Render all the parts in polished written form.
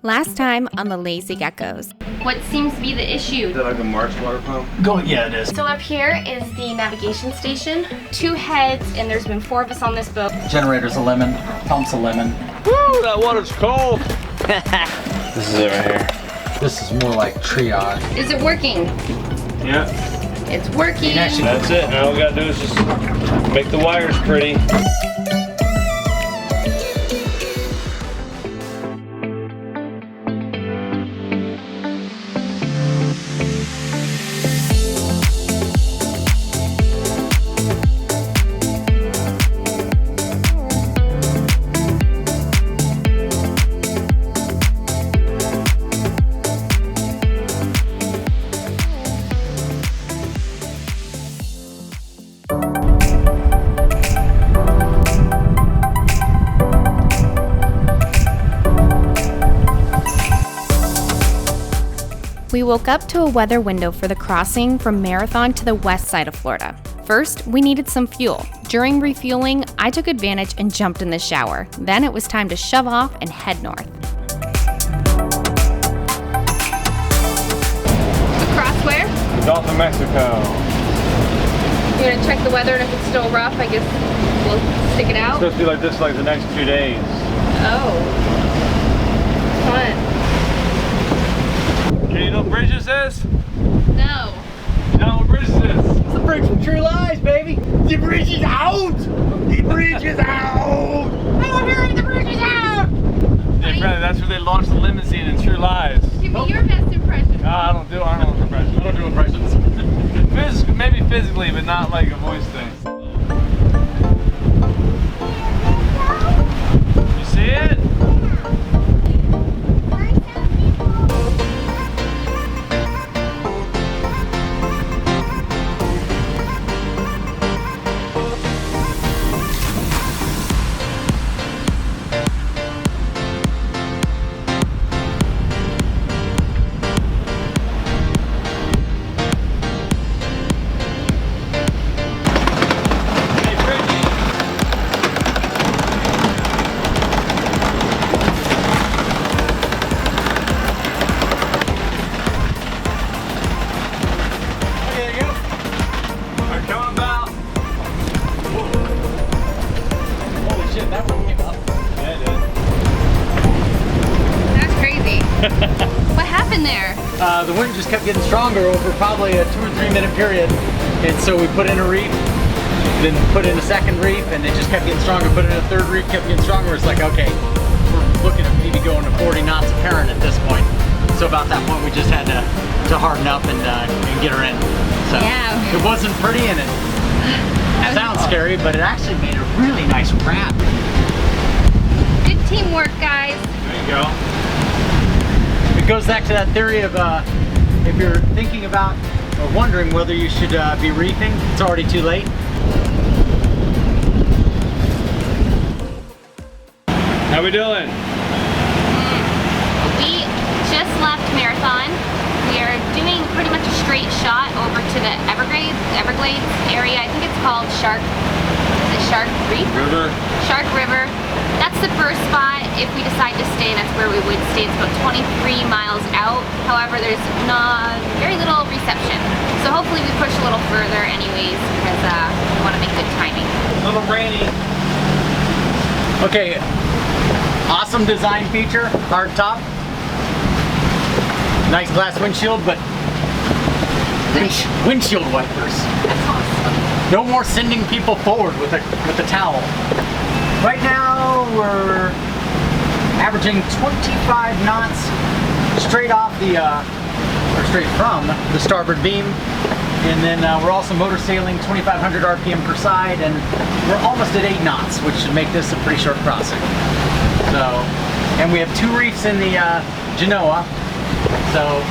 Last time on the Lazy Geckos. What seems to be the issue? Is that like a March water pump? Yeah, it is. So up here is the navigation station. 2 heads, and there's been 4 of us on this boat. Generator's a lemon, pump's a lemon. Woo, that water's cold. This is it right here. This is more like triage. Is it working? Yeah. It's working. That's it. Now all we gotta do is just make the wires pretty. We woke up to a weather window for the crossing from Marathon to the west side of Florida. First, we needed some fuel. During refueling, I took advantage and jumped in the shower. Then it was time to shove off and head north. Across where? Gulf of Mexico. You're gonna check the weather, and if it's still rough, I guess we'll stick it It's out. supposed to be like this like the next 2 days. Oh. Fun. Okay, you know what Bridges is? No. You know what Bridges is? It's the bridge from True Lies, baby! The bridge is out! The bridge is out! Oh, hurry, the bridge is out! Yeah, apparently that's where they launched the limousine in True Lies. Give me your best impression. I don't do impressions. I don't do impressions. Maybe physically, but not like a voice thing. You see it? What happened there? The wind just kept getting stronger over probably a 2 or 3 minute period. And so we put in a reef, then put in a second reef, and it just kept getting stronger. Put in a third reef, kept getting stronger. It's like, okay, we're looking at maybe going to 40 knots apparent at this point. So about that point, we just had to harden up and get her in. So Yeah. it wasn't pretty, and it sounds scary, but it actually made a really nice wrap. Good teamwork, guys. There you go. It goes back to that theory of if you're thinking about or wondering whether you should be reefing, it's already too late. How we doing? We just left Marathon. We are doing pretty much a straight shot over to the Everglades area. I think it's called Shark Reef? River. Shark River. That's the first spot. If we decide to stay, that's where we would stay. It's about 23 miles out. However, there's very little reception. So hopefully we push a little further anyways, because we want to make good timing. A little rainy. Okay, awesome design feature, hard top. Nice glass windshield, but windshield wipers. That's awesome. No more sending people forward with a towel. Right now we're averaging 25 knots straight off or straight from the starboard beam, and then we're also motor sailing 2,500 RPM per side, and we're almost at 8 knots, which should make this a pretty short crossing. So, and we have 2 reefs in the Genoa, so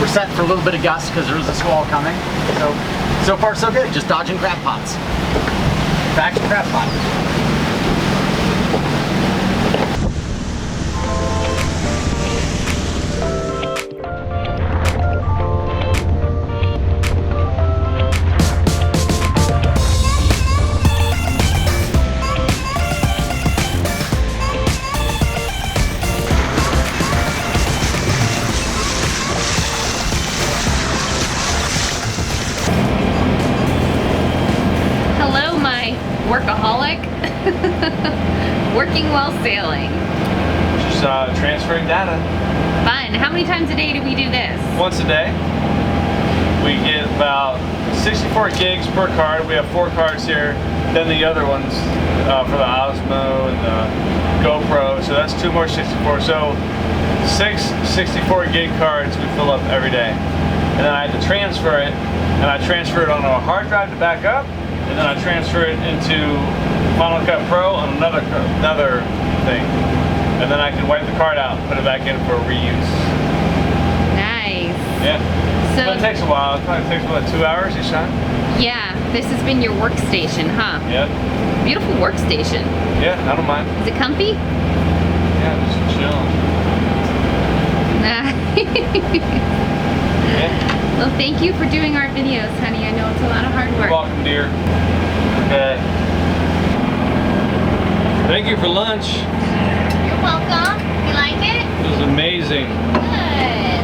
we're set for a little bit of gust because there is a squall coming. So far so good, just dodging crab pots. Back to crab pots. sailing. Just transferring data. Fun. How many times a day do we do this? Once a day. We get about 64 gigs per card. We have 4 cards here. Then the other ones for the Osmo and the GoPro. So that's 2 more 64. So 6 64 gig cards we fill up every day. And then I had to transfer it. And I transfer it on a hard drive to back up. And then I transfer it into Final Cut Pro on another thing. And then I can wipe the card out and put it back in for reuse. Nice. Yeah. So But it takes a while. It probably takes about 2 hours each time. yeah, this has been your workstation, huh? Yeah. Beautiful workstation. Yeah, I don't mind. Is it comfy? Yeah, just chilling. Yeah. Well, thank you for doing our videos, honey. I know it's a lot of hard You're work. welcome, dear. Okay. Thank you for lunch. You're welcome. You like it? It was amazing. Good.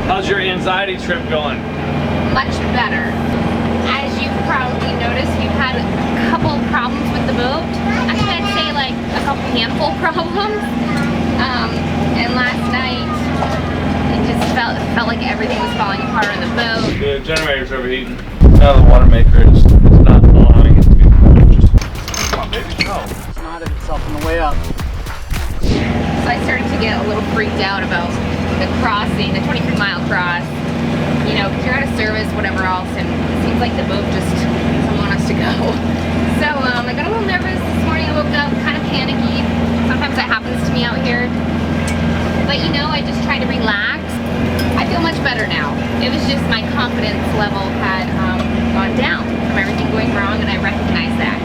How's your anxiety trip going? Much better. As you've probably noticed, we've had a couple problems with the boat. Actually, I'd say like a couple handful problems. And last night, it just felt like everything was falling apart on the boat. The generator's overheating. Now the water maker is not allowing it to be cool. Come on, baby. No. It's knotted itself on the way up. So I started to get a little freaked out about the crossing, the 23-mile cross. You know, because you're out of service, whatever else, and it seems like the boat just doesn't want us to go. So I got a little nervous this morning. I woke up kind of panicky. Sometimes that happens to me out here. But you know, I just try to relax. I feel much better now. It was just my confidence level had gone down from everything going wrong, and I recognize that.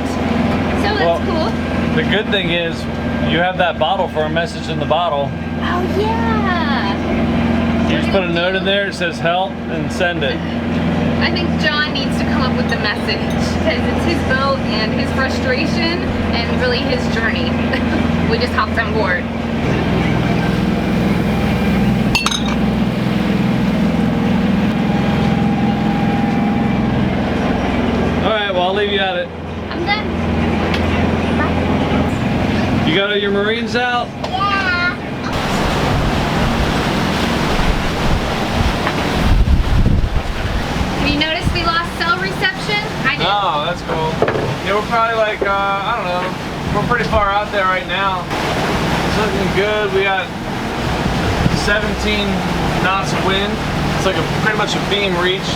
So that's cool. The good thing is you have that bottle for a message in the bottle. Oh yeah. You just put a note in there, it says help, and send it. I think John needs to come up with the message because it's his boat and his frustration and really his journey. We just hopped on board. Alright, well I'll leave you at it. I'm done. You got all your Marines out? Yeah. Have you noticed we lost cell reception? I did. Oh, that's cool. Yeah, we're probably like, I don't know, we're pretty far out there right now. It's looking good. We got 17 knots of wind. It's like pretty much a beam reach.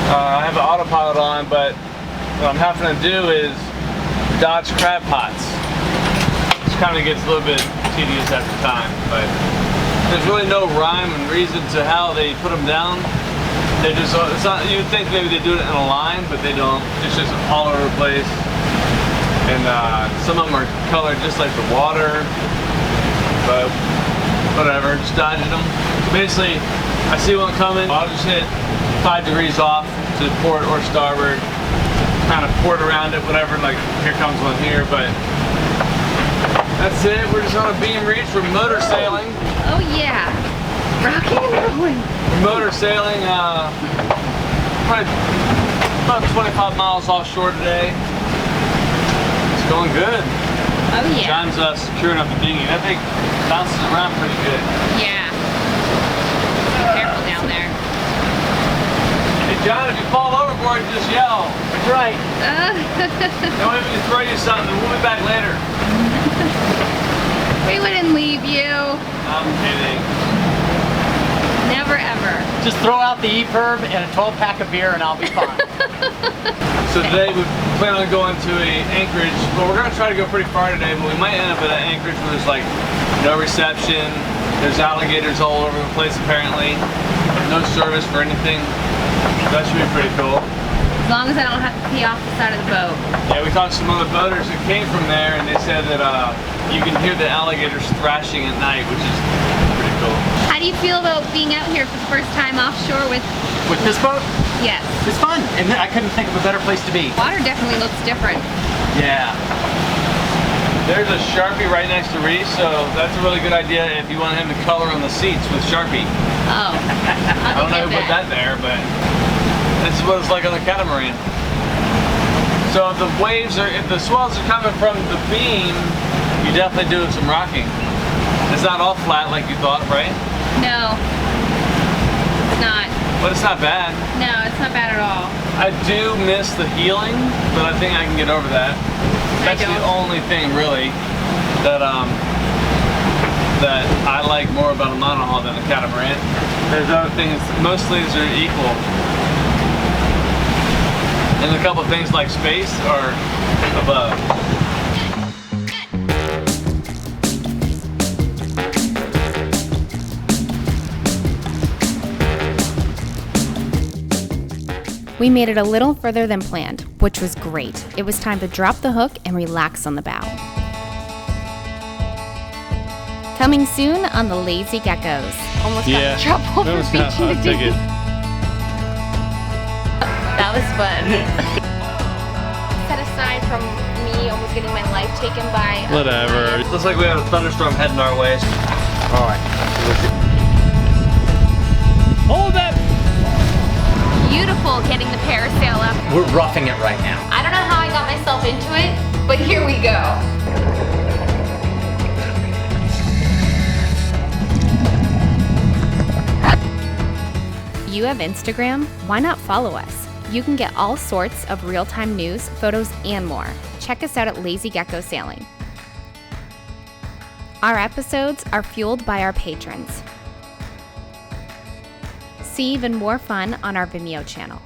I have the autopilot on, but what I'm having to do is dodge crab pots. It kind of gets a little bit tedious after time, but there's really no rhyme and reason to how they put them down. They just, it's not, you'd think maybe they do it in a line, but they don't. It's just all over the place. And some of them are colored just like the water, but whatever, just dodging them. Basically, I see one coming, I'll just hit 5 degrees off to port or starboard, kind of port around it, whatever, like here comes one here, but that's it. We're just on a beam reach. We're motor sailing. Oh yeah. Rocking and rolling. We're motor sailing probably about 25 miles offshore today. It's going good. Oh yeah. John's securing up the dinghy. That thing bounces around pretty good. Yeah. Be careful down there. Hey John, if you fall overboard, just yell. That's right. Then maybe we can throw you something and we'll be back later. We wouldn't leave you. I'm kidding. Never ever. Just throw out the EPIRB and a 12-pack of beer and I'll be fine. So today we plan on going to Anchorage. Well, we're going to try to go pretty far today, but we might end up at an Anchorage where there's like no reception. There's alligators all over the place apparently. No service for anything. That should be pretty cool. As long as I don't have to pee off the side of the boat. Yeah, we talked to some other boaters who came from there and they said that you can hear the alligators thrashing at night, which is pretty cool. How do you feel about being out here for the first time offshore with... With this boat, Yes. it's fun, and I couldn't think of a better place to be. Water definitely looks different. Yeah. There's a Sharpie right next to Reese, so that's a really good idea if you want him to color on the seats with Sharpie. Oh. I don't know who put that there, but this is what it's like on the catamaran. So if the waves are, if the swells are coming from the beam, you definitely do some rocking. It's not all flat like you thought, right? No, it's not. But it's not bad. No, it's not bad at all. I do miss the heeling, but I think I can get over that. That's the only thing really that that I like more about a monohull than a catamaran. There's other things, most things are equal. And a couple of things like space are above. We made it a little further than planned, which was great. It was time to drop the hook and relax on the bow. Coming soon on the Lazy Geckos. Almost got in trouble for reaching the dinghy. That was fun. Set aside from me almost getting my life taken by... Whatever. Looks like we have a thunderstorm heading our way. Alright. Hold that! Beautiful getting the parasail up. We're roughing it right now. I don't know how I got myself into it, but here we go. You have Instagram? Why not follow us? You can get all sorts of real-time news, photos, and more. Check us out at Lazy Gecko Sailing. Our episodes are fueled by our patrons. See even more fun on our Vimeo channel.